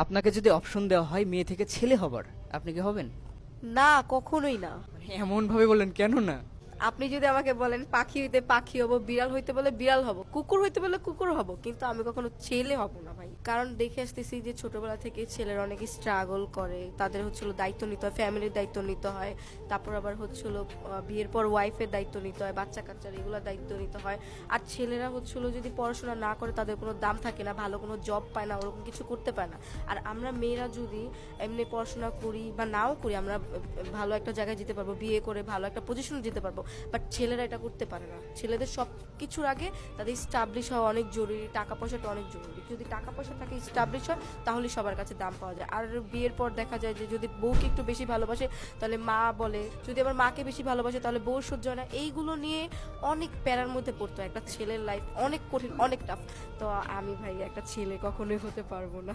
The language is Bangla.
আপনাকে যদি অপশন দেওয়া হয় মেয়ে থেকে ছেলে হবার, আপনি কি হবেন? না, কখনোই না। এমন ভাবে বললেন কেন না? আপনি যদি আমাকে বলেন পাখি হইতে পাখি হব, বিড়াল হইতে বলে বিড়াল হব, কুকুর হইতে বলে কুকুর হব, কিন্তু আমি কখনো ছেলে হব না ভাই। কারণ দেখে আসতেছি যে ছোটবেলা থেকে ছেলেরা অনেক স্ট্রাগল করে, তাদের হচ্ছিল দায়িত্ব নিতে হয়, ফ্যামিলির দায়িত্ব নিতে হয়, তারপর আবার হচ্ছিল বিয়ের পর ওয়াইফের দায়িত্ব নিতে হয়, বাচ্চা কাচ্চার এগুলোর দায়িত্ব নিতে হয়। আর ছেলেরা হচ্ছিল যদি পড়াশোনা না করে তাদের কোনো দাম থাকে না, ভালো কোনো জব পায় না, ওরকম কিছু করতে পারে না। আর আমরা মেয়েরা যদি এমনি পড়াশোনা করি বা নাও করি, আমরা ভালো একটা জায়গায় যেতে পারবো, বিয়ে করে ভালো একটা পজিশনে যেতে পারবো। বাট ছেলেরা এটা করতে পারে না। ছেলেদের সব কিছুর আগে তাদের স্টাবলিশ হওয়া অনেক জরুরি, টাকা পয়সাটা অনেক জরুরি। যদি টাকা পয়সা থাকে, স্টাবলিশ হয়, তাহলে সবার কাছে দাম পাওয়া যায়। আর বিয়ের পর দেখা যায় যে যদি বউকে একটু বেশি ভালোবাসে তাহলে মা বলে, যদি আবার মাকে বেশি ভালোবাসে তাহলে বউ সহ্য হয় না। এইগুলো নিয়ে অনেক প্যারার মধ্যে পড়তে হয়। একটা ছেলের লাইফ অনেক কঠিন, অনেক টাফ। তো আমি ভাই একটা ছেলে কখনোই হতে পারবো না।